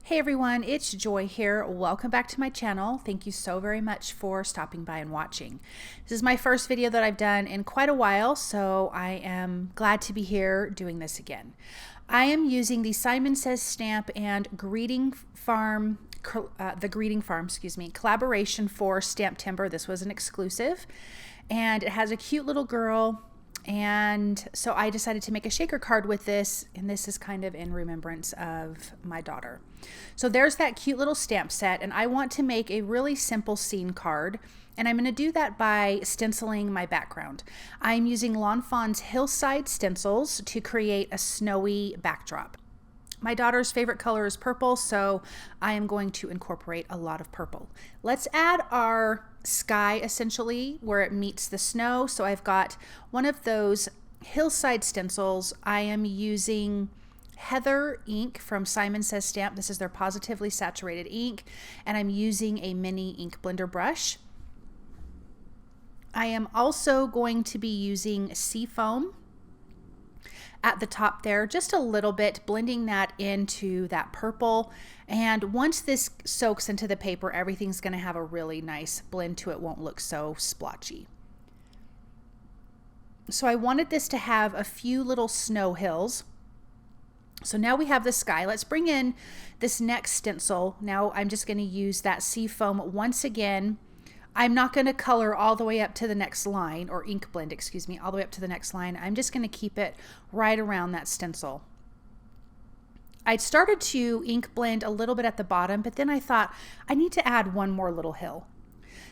Hey everyone, it's Joy here. Welcome back to my channel. Thank you so very much for stopping by and watching. This is my first video that I've done in quite a while, so I am glad to be here doing this again. I am using the Simon Says Stamp and the Greeting Farm, collaboration for Stamptember. This was an exclusive, and it has a cute little girl. And so I decided to make a shaker card with this, and this is kind of in remembrance of my daughter. So there's that cute little stamp set, and I want to make a really simple scene card, and I'm going to do that by stenciling my background. I'm using Lawn Fawn's Hillside stencils to create a snowy backdrop. My daughter's favorite color is purple, so I am going to incorporate a lot of purple. Let's add our sky essentially where it meets the snow. So I've got one of those Hillside stencils. I am using Heather ink from Simon Says Stamp. This is their positively saturated ink, and I'm using a mini ink blender brush. I am also going to be using Seafoam at the top there, just a little bit, blending that into that purple. And once this soaks into the paper, everything's going to have a really nice blend to it. Won't look so splotchy. So I wanted this to have a few little snow hills. So now we have the sky. Let's bring in this next stencil. Now I'm just going to use that Seafoam once again. I'm not going to color all the way up to the next line, or ink blend, excuse me, all the way up to the next line. I'm just going to keep it right around that stencil. I started to ink blend a little bit at the bottom, but then I thought I need to add one more little hill.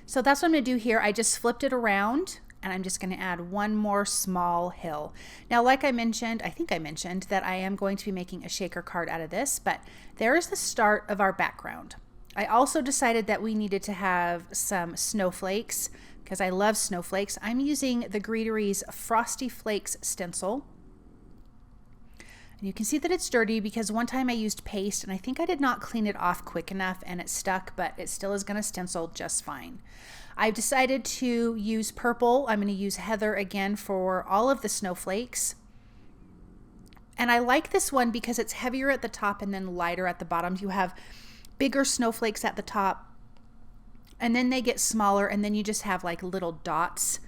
So that's what I'm going to do here. I just flipped it around, and I'm just going to add one more small hill. Now, like I mentioned, I think I mentioned that I am going to be making a shaker card out of this, but there's the start of our background. I also decided that we needed to have some snowflakes because I love snowflakes. I'm using the Greetery's Frosty Flakes stencil. And you can see that it's dirty because one time I used paste and I think I did not clean it off quick enough and it stuck, but it still is going to stencil just fine. I've decided to use purple. I'm going to use Heather again for all of the snowflakes. And I like this one because it's heavier at the top and then lighter at the bottom. You have bigger snowflakes at the top, and then they get smaller, and then you just have like little dots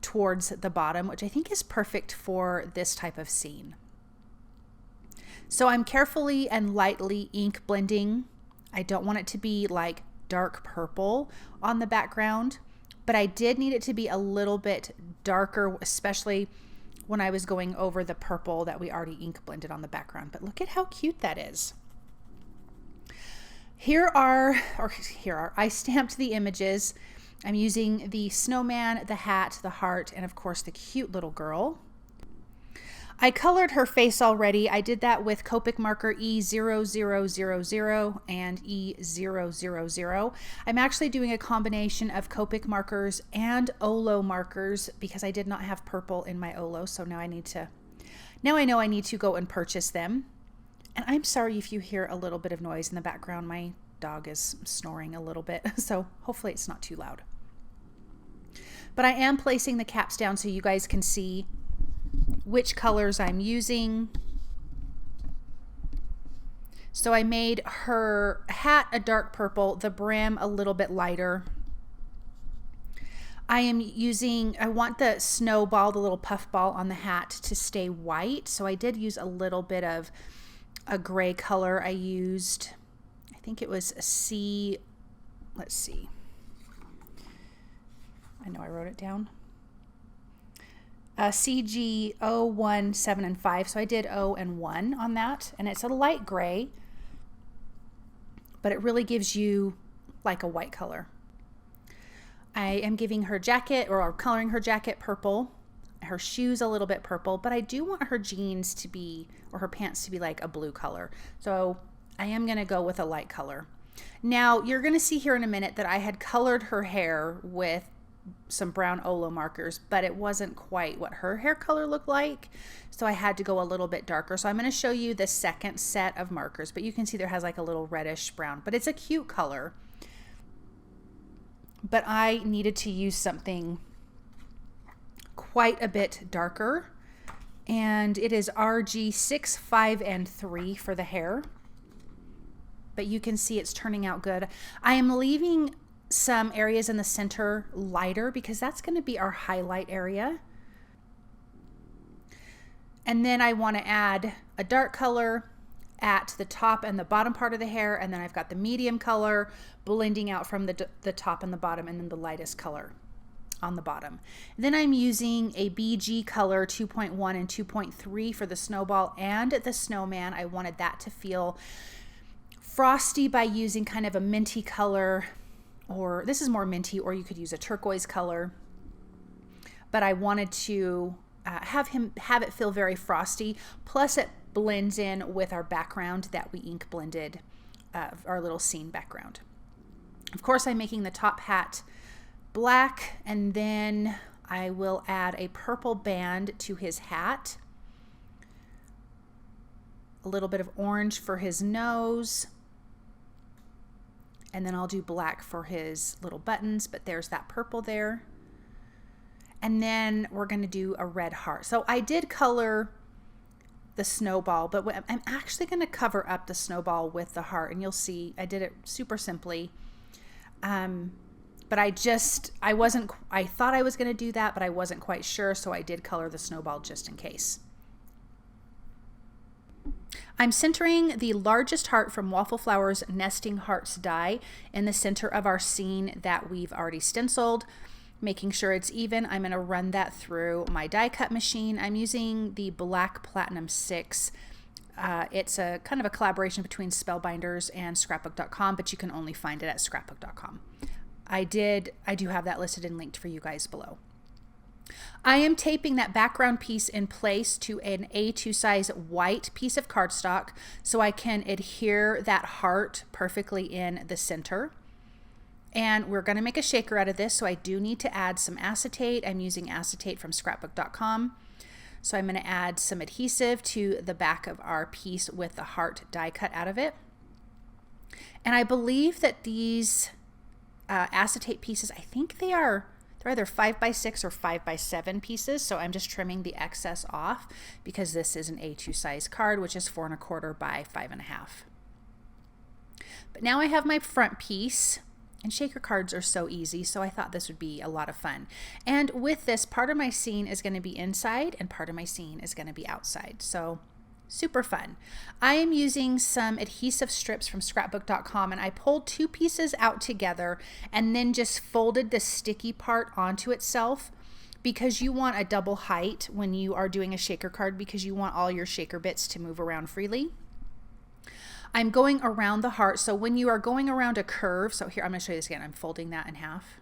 towards the bottom, which I think is perfect for this type of scene. So I'm carefully and lightly ink blending. I don't want it to be like dark purple on the background, but I did need it to be a little bit darker, especially when I was going over the purple that we already ink blended on the background. But look at how cute that is. I stamped the images. I'm using the snowman, the hat, the heart, and of course the cute little girl. I colored her face already. I did that with Copic marker E0000 and E000. I'm actually doing a combination of Copic markers and Olo markers because I did not have purple in my Olo, so now I know I need to go and purchase them. And I'm sorry if you hear a little bit of noise in the background. My dog is snoring a little bit, so hopefully it's not too loud. But I am placing the caps down so you guys can see which colors I'm using. So I made her hat a dark purple, the brim a little bit lighter. I want the snowball, the little puff ball on the hat to stay white. So I did use a little bit of a gray color. I used, I think it was let's see. I know I wrote it down. CG 01, 7, and 5. So I did 0 and 1 on that. And it's a light gray, but it really gives you like a white color. I am giving her jacket, or coloring her jacket purple. Her shoes a little bit purple, but I do want her jeans to be, or her pants to be like a blue color. So I am going to go with a light color. Now you're going to see here in a minute that I had colored her hair with some brown Olo markers, but it wasn't quite what her hair color looked like. So I had to go a little bit darker. So I'm going to show you the second set of markers, but you can see there has like a little reddish brown, but it's a cute color. But I needed to use something quite a bit darker, and it is RG 6, 5, and 3 for the hair. but you can see it's turning out good. I am leaving some areas in the center lighter because that's going to be our highlight area. And then I want to add a dark color at the top and the bottom part of the hair, and then I've got the medium color blending out from the top and the bottom, and then the lightest color on the bottom. Then I'm using a BG color 2.1 and 2.3 for the snowball and the snowman. I wanted that to feel frosty by using kind of a minty color, or this is more minty, or you could use a turquoise color, but I wanted to have it feel very frosty, plus it blends in with our background that we ink blended, our little scene background. Of course, I'm making the top hat black, and then I will add a purple band to his hat, a little bit of orange for his nose, and then I'll do black for his little buttons, but there's that purple there. And then we're going to do a red heart. So I did color the snowball, but I'm actually going to cover up the snowball with the heart, and you'll see I did it super simply. But I thought I was going to do that, but I wasn't quite sure, so I did color the snowball just in case. I'm centering the largest heart from Waffle Flower's Nesting Hearts die in the center of our scene that we've already stenciled, making sure it's even. I'm going to run that through my die cut machine. I'm using the Black Platinum 6. It's a kind of a collaboration between Spellbinders and scrapbook.com, but you can only find it at scrapbook.com. I do have that listed and linked for you guys below. I am taping that background piece in place to an A2 size white piece of cardstock so I can adhere that heart perfectly in the center. And we're going to make a shaker out of this, so I do need to add some acetate. I'm using acetate from scrapbook.com. So I'm going to add some adhesive to the back of our piece with the heart die cut out of it. And I believe that these acetate pieces, I think they're either 5x6 or 5x7 pieces, so I'm just trimming the excess off because this is an A2 size card, which is 4 1/4 by 5 1/2. But now I have my front piece, and shaker cards are so easy, so I thought this would be a lot of fun. And with this, part of my scene is going to be inside and part of my scene is going to be outside, so super fun. I am using some adhesive strips from scrapbook.com, and I pulled 2 pieces out together and then just folded the sticky part onto itself, because you want a double height when you are doing a shaker card, because you want all your shaker bits to move around freely. I'm going around the heart, so when you are going around a curve, so here I'm going to show you this again. I'm folding that in half.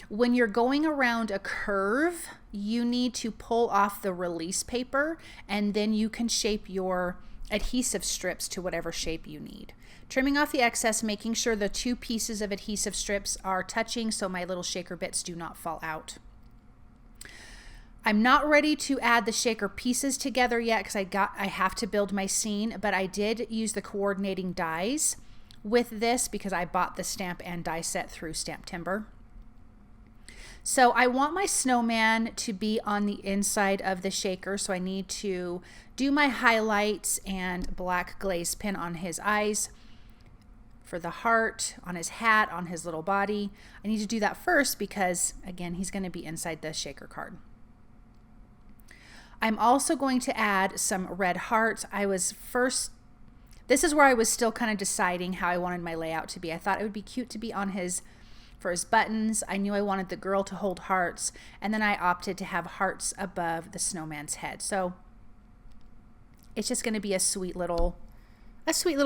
When you're going around a curve, you need to pull off the release paper, and then you can shape your adhesive strips to whatever shape you need. Trimming off the excess, making sure the 2 pieces of adhesive strips are touching so my little shaker bits do not fall out. I'm not ready to add the shaker pieces together yet because I have to build my scene, but I did use the coordinating dies with this because I bought the stamp and die set through Stamptember. So I want my snowman to be on the inside of the shaker, so I need to do my highlights and black glaze pen on his eyes, for the heart, on his hat, on his little body. I need to do that first because, again, he's going to be inside the shaker card. I'm also going to add some red hearts. This is where I was still kind of deciding how I wanted my layout to be. I thought it would be cute to be on for his buttons. I knew I wanted the girl to hold hearts, and then I opted to have hearts above the snowman's head. So it's just going to be a sweet little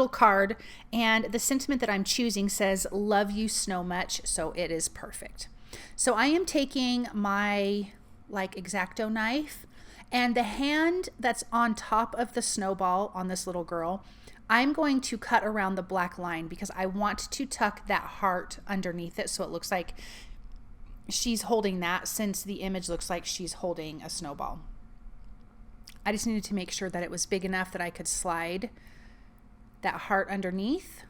card, and the sentiment that I'm choosing says, "Love you snow much," so it is perfect. So I am taking my X-Acto knife, and the hand that's on top of the snowball on this little girl, I'm going to cut around the black line because I want to tuck that heart underneath it so it looks like she's holding that, since the image looks like she's holding a snowball. I just needed to make sure that it was big enough that I could slide that heart underneath.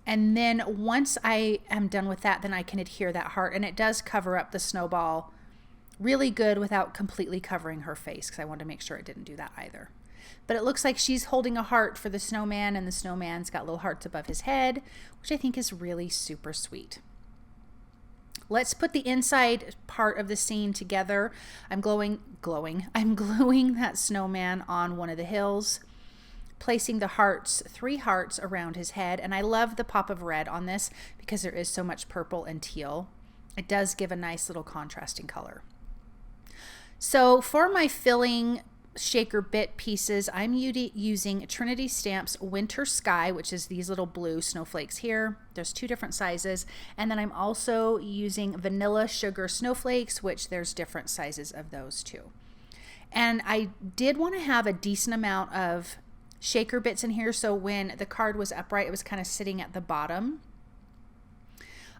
And then once I am done with that, then I can adhere that heart, and it does cover up the snowball really good without completely covering her face, because I wanted to make sure it didn't do that either. But it looks like she's holding a heart for the snowman, and the snowman's got little hearts above his head, which I think is really super sweet. Let's put the inside part of the scene together. I'm gluing that snowman on one of the hills, placing the hearts, 3 hearts around his head. And I love the pop of red on this because there is so much purple and teal. It does give a nice little contrasting color. So for my filling shaker bit pieces, I'm using Trinity Stamps Winter Sky, which is these little blue snowflakes here. There's 2 different sizes. And then I'm also using Vanilla Sugar Snowflakes, which there's different sizes of those too. And I did want to have a decent amount of shaker bits in here, so when the card was upright, it was kind of sitting at the bottom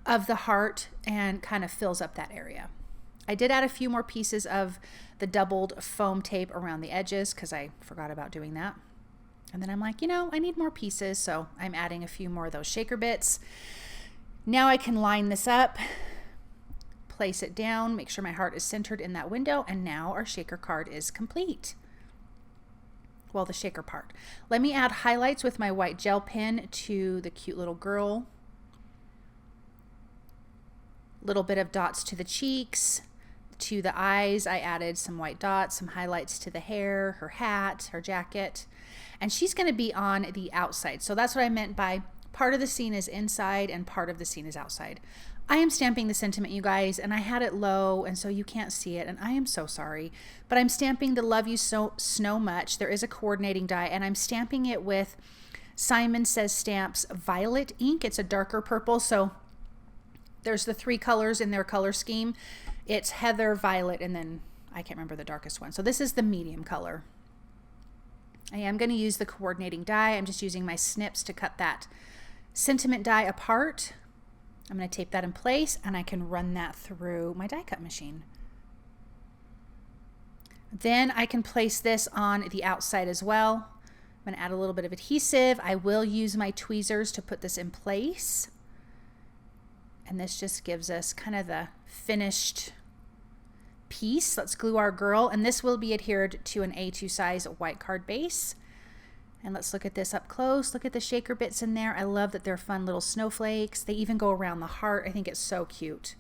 of the heart and kind of fills up that area. I did add a few more pieces of the doubled foam tape around the edges because I forgot about doing that. And then I'm like, you know, I need more pieces, so I'm adding a few more of those shaker bits. Now I can line this up, place it down, make sure my heart is centered in that window, and now our shaker card is complete. Well, the shaker part. Let me add highlights with my white gel pen to the cute little girl. Little bit of dots to the cheeks. To the eyes, I added some white dots, some highlights to the hair, her hat, her jacket. And she's going to be on the outside. So that's what I meant by part of the scene is inside and part of the scene is outside. I am stamping the sentiment, you guys, and I had it low, and so you can't see it, and I am so sorry. But I'm stamping the Love You So Snow Much. There is a coordinating die, and I'm stamping it with Simon Says Stamps Violet ink. It's a darker purple, so there's the 3 colors in their color scheme. It's heather, violet, and then I can't remember the darkest one. So this is the medium color. I am going to use the coordinating die. I'm just using my snips to cut that sentiment die apart. I'm going to tape that in place, and I can run that through my die cut machine. Then I can place this on the outside as well. I'm going to add a little bit of adhesive. I will use my tweezers to put this in place. And this just gives us kind of the finished piece. Let's glue our girl, and this will be adhered to an A2 size white card base. And let's look at this up close. Look at the shaker bits in there. I love that they're fun little snowflakes. They even go around the heart. I think it's so cute.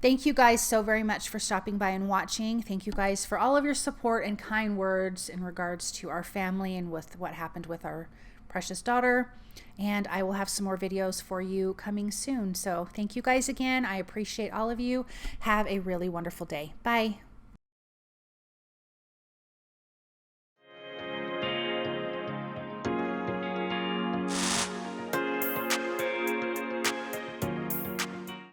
Thank you guys so very much for stopping by and watching. Thank you guys for all of your support and kind words in regards to our family and with what happened with our precious daughter. And I will have some more videos for you coming soon. So thank you guys again. I appreciate all of you. Have a really wonderful day. Bye.